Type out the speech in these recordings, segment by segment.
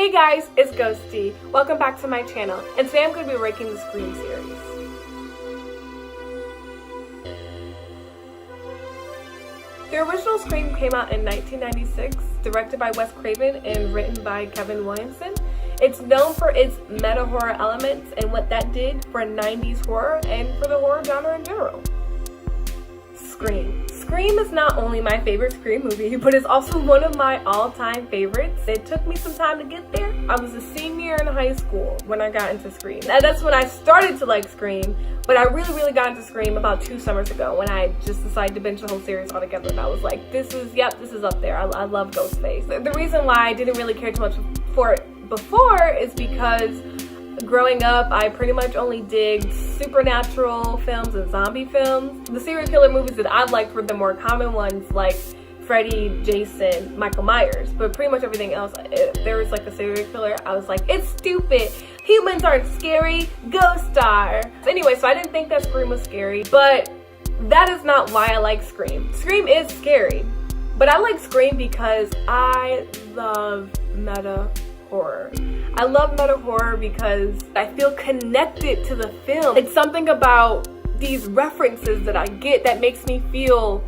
Hey guys, it's Ghosty. Welcome back to my channel, and today I'm going to be ranking the Scream series. The original Scream came out in 1996, directed by Wes Craven and written by Kevin Williamson. It's known for its meta-horror elements and what that did for 90s horror and for the horror genre in general. Scream. Scream is not only my favorite Scream movie, but it's also one of my all-time favorites. It took me some time to get there. I was a senior in high school when I got into Scream. And that's when I started to like Scream, but I really got into Scream about 2 summers ago when I just decided to binge the whole series altogether. And I was like, this is up there. I love Ghostface. The reason why I didn't really care too much for it before is because growing up, I pretty much only digged supernatural films and zombie films. The serial killer movies that I liked were the more common ones like Freddy, Jason, Michael Myers. But pretty much everything else, if there was like a serial killer, I was like, it's stupid. Humans aren't scary. Ghosts are. Anyway, so I didn't think that Scream was scary, but that is not why I like Scream. Scream is scary, but I like Scream because I love meta horror. I love meta horror because I feel connected to the film. It's something about these references that I get that makes me feel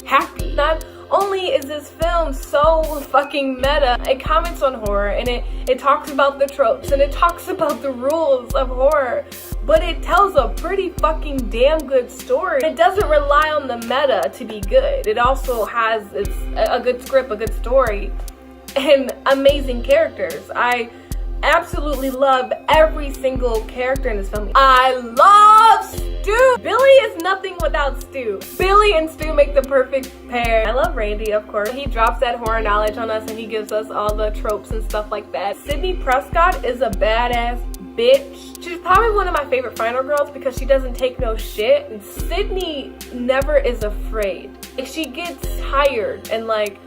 happy. Not only is this film so fucking meta, it comments on horror and it talks about the tropes and it talks about the rules of horror, but it tells a pretty fucking damn good story. It doesn't rely on the meta to be good. It also has a good script, a good story, and amazing characters. I absolutely love every single character in this film. I love Stu! Billy is nothing without Stu. Billy and Stu make the perfect pair. I love Randy, of course. He drops that horror knowledge on us and he gives us all the tropes and stuff like that. Sidney Prescott is a badass bitch. She's probably one of my favorite final girls because she doesn't take no shit. And Sidney never is afraid. Like, she gets tired and like,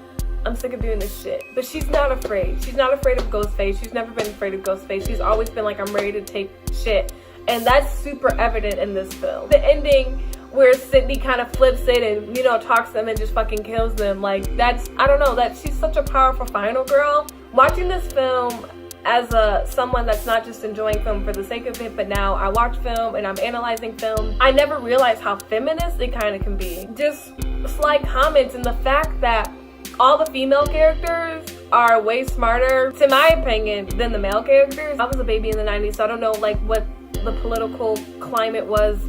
I'm sick of doing this shit. But she's not afraid. She's not afraid of Ghostface. She's never been afraid of Ghostface. She's always been like, I'm ready to take shit. And that's super evident in this film. The ending where Sidney kind of flips it and, you know, talks to them and just fucking kills them. Like, that's, I don't know, she's such a powerful final girl. Watching this film as someone that's not just enjoying film for the sake of it, but now I watch film and I'm analyzing film, I never realized how feminist it kind of can be. Just slight comments and the fact that all the female characters are way smarter, to my opinion, than the male characters. I was a baby in the 90s, so I don't know like what the political climate was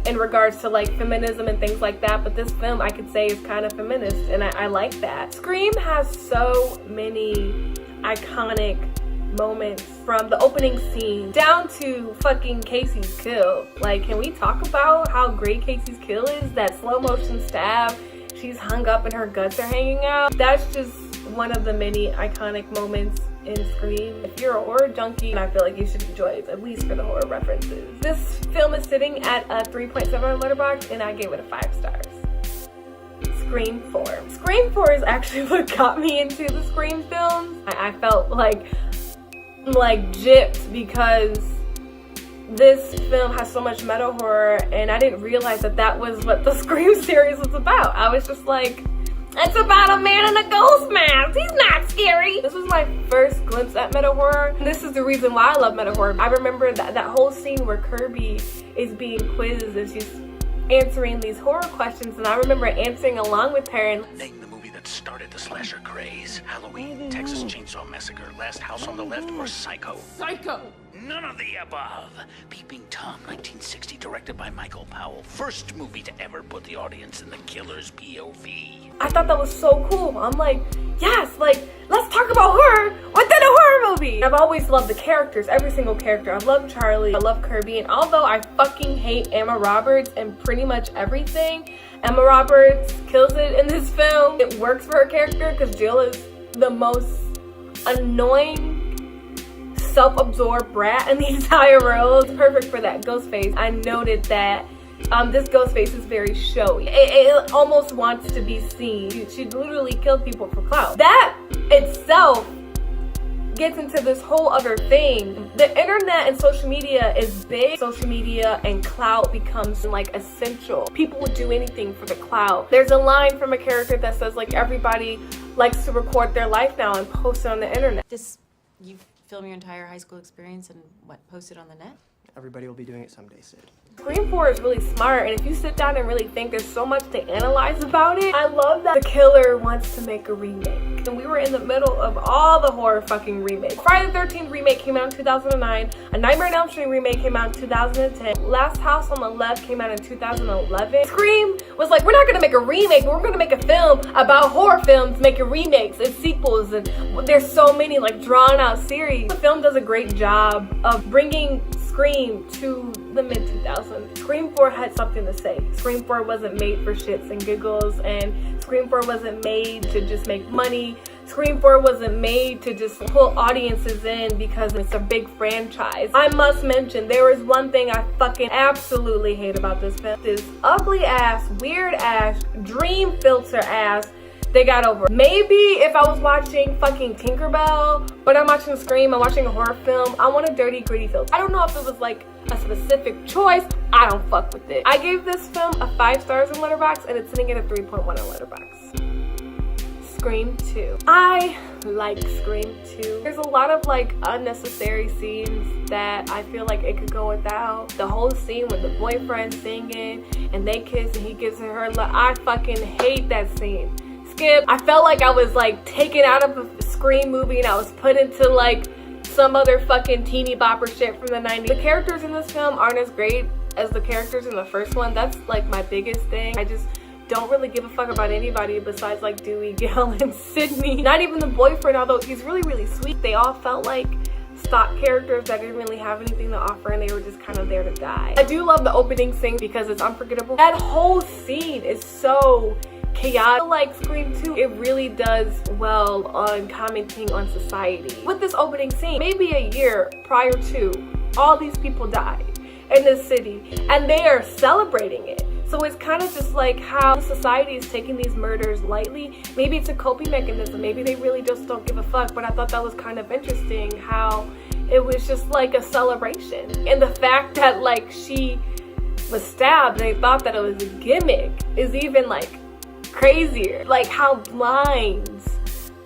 in regards to like feminism and things like that, but this film I could say is kind of feminist, and I like that. Scream has so many iconic moments, from the opening scene down to fucking Casey's kill. Like, can we talk about how great Casey's kill is? That slow motion stab. She's hung up and her guts are hanging out. That's just one of the many iconic moments in Scream. If you're a horror junkie, I feel like you should enjoy it, at least for the horror references. This film is sitting at a 3.7 on Letterboxd, and I gave it a 5 stars. Scream 4. Scream 4 is actually what got me into the Scream films. I felt like gypped because this film has so much meta horror, and I didn't realize that was what the Scream series was about. I was just like, it's about a man in a ghost mask. He's not scary. This was my first glimpse at meta horror. This is the reason why I love meta horror. I remember that whole scene where Kirby is being quizzed and she's answering these horror questions, and I remember answering along with her. And name the movie that started the slasher craze. Halloween, Texas Chainsaw Massacre, Last House on the Left, or Psycho? Psycho! None of the above. Peeping Tom, 1960, directed by Michael Powell. First movie to ever put the audience in the killer's POV. I thought that was so cool. I'm like, yes, like, let's talk about horror within a horror movie. I've always loved the characters, every single character. I love Charlie, I love Kirby, and although I fucking hate Emma Roberts and pretty much everything, Emma Roberts kills it in this film. It works for her character because Jill is the most annoying, self-absorbed brat in the entire world. It's perfect for that. Ghostface, I noted that this Ghostface is very showy. It almost wants to be seen. She literally killed people for clout. That itself gets into this whole other thing. The internet and social media is big. Social media and clout becomes like essential. People would do anything for the clout. There's a line from a character that says like everybody likes to record their life now and post it on the internet. This You film your entire high school experience and post it on the net? Everybody will be doing it someday, Sid. Scream 4 is really smart, and if you sit down and really think, there's so much to analyze about it. I love that the killer wants to make a remake. And we were in the middle of all the horror fucking remakes. Friday the 13th remake came out in 2009. A Nightmare on Elm Street remake came out in 2010. Last House on the Left came out in 2011. Scream was like, we're not gonna make a remake, but we're gonna make a film about horror films, making remakes and sequels, and there's so many like drawn out series. The film does a great job of bringing Scream to the mid-2000s. Scream 4 had something to say. Scream 4 wasn't made for shits and giggles, and Scream 4 wasn't made to just make money. Scream 4 wasn't made to just pull audiences in because it's a big franchise. I must mention, there is one thing I fucking absolutely hate about this film. This ugly ass, weird ass, dream filter ass they got over. Maybe if I was watching fucking Tinkerbell, but I'm watching Scream, I'm watching a horror film, I want a dirty, gritty filter. I don't know if it was like a specific choice. I don't fuck with it. I gave this film a 5 stars in Letterboxd, and it's sitting at a 3.1 on Letterboxd. Scream 2. I like Scream 2. There's a lot of like unnecessary scenes that I feel like it could go without. The whole scene with the boyfriend singing and they kiss and he gives her love. I fucking hate that scene. Skip. I felt like I was like taken out of a Scream movie and I was put into like some other fucking teeny bopper shit from the 90s. The characters in this film aren't as great as the characters in the first one. That's like my biggest thing. I just don't really give a fuck about anybody besides like Dewey, Gale, and Sydney. Not even the boyfriend, although he's really, really sweet. They all felt like stock characters that didn't really have anything to offer and they were just kind of there to die. I do love the opening scene because it's unforgettable. That whole scene is so chaotic. Like Scream 2, it really does well on commenting on society. With this opening scene, maybe a year prior to, all these people died in this city and they are celebrating it. So it's kind of just like how society is taking these murders lightly. Maybe it's a coping mechanism. Maybe they really just don't give a fuck. But I thought that was kind of interesting how it was just like a celebration. And the fact that like she was stabbed and they thought that it was a gimmick is even like crazier. Like how blind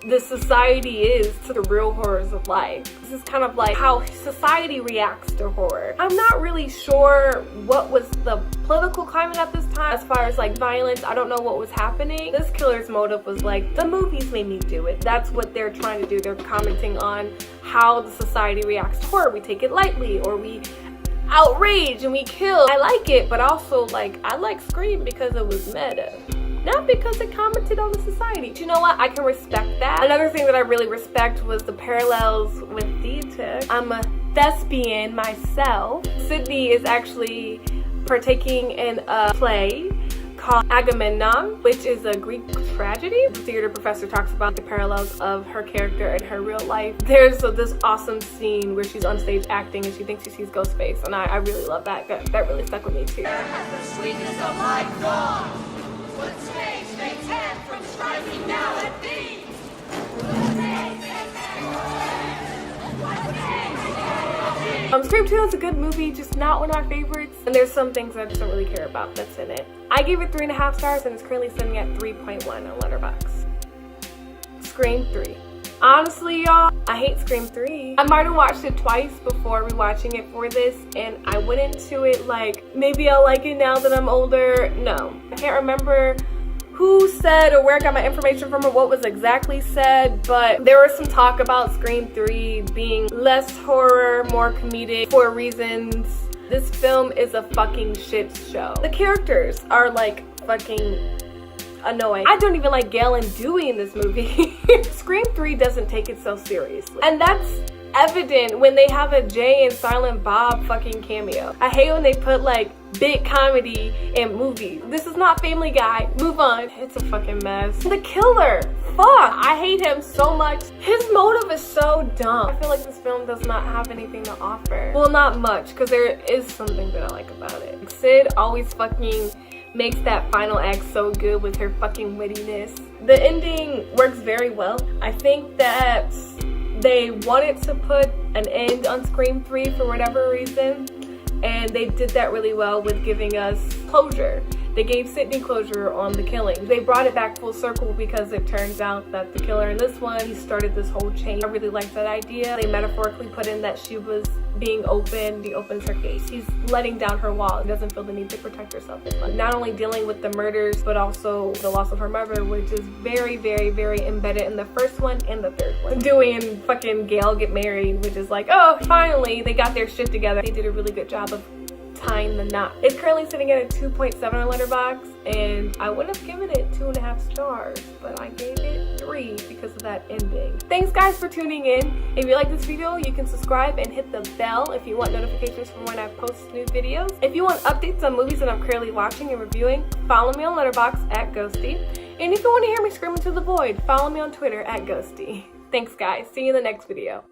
the society is to the real horrors of life. This is kind of like how society reacts to horror. I'm not really sure what was the political climate at this time as far as like violence. I don't know what was happening. This killer's motive was like, the movies made me do it. That's what they're trying to do. They're commenting on how the society reacts to horror. We take it lightly or we outrage and we kill. I like it, but also like I like Scream because it was meta. Not because it commented on the society. But you know what? I can respect that. Another thing that I really respect was the parallels with Dietrich. I'm a thespian myself. Sydney is actually partaking in a play called Agamemnon, which is a Greek tragedy. The theater professor talks about the parallels of her character and her real life. There's this awesome scene where she's on stage acting and she thinks she sees Ghostface, and I really love that. That really stuck with me too. The sweetness of life gone. What stage they had from striking now at thee? Scream 2 is a good movie, just not one of my favorites. And there's some things I just don't really care about that's in it. I gave it 3.5 stars and it's currently sitting at 3.1 on Letterboxd. Scream 3. Honestly, y'all, I hate Scream 3. I might have watched it twice before rewatching it for this, and I went into it like, maybe I'll like it now that I'm older. No. I can't remember who said or where I got my information from or what was exactly said, but there was some talk about Scream 3 being less horror, more comedic for reasons. This film is a fucking shit show. The characters are like fucking annoying. I don't even like Gale and Dewey in this movie. Scream 3 doesn't take itself seriously. And that's evident when they have a Jay and Silent Bob fucking cameo. I hate when they put like big comedy in movies. This is not Family Guy. Move on. It's a fucking mess. The killer. Fuck. I hate him so much. His motive is so dumb. I feel like this film does not have anything to offer. Well, not much, because there is something that I like about it. Sid always fucking makes that final act so good with her fucking wittiness. The ending works very well. I think that they wanted to put an end on Scream 3 for whatever reason, and they did that really well with giving us closure. They gave Sydney closure on the killing. They brought it back full circle because it turns out that the killer in this one, he started this whole chain. I really liked that idea. They metaphorically put in that she was being open, he opens her case. He's letting down her wall. He doesn't feel the need to protect herself as much. Not only dealing with the murders, but also the loss of her mother, which is very, very, very embedded in the first one and the third one. Dewey and fucking Gail get married, which is like, oh, finally, they got their shit together. They did a really good job of tying the knot. It's currently sitting at a 2.7 on Letterboxd, and I would have given it 2.5 stars, but I gave it 3 because of that ending. Thanks guys for tuning in. If you like this video, you can subscribe and hit the bell if you want notifications from when I post new videos. If you want updates on movies that I'm currently watching and reviewing, follow me on Letterboxd at Ghosty. And if you want to hear me scream into the void, follow me on Twitter at Ghosty. Thanks guys, see you in the next video.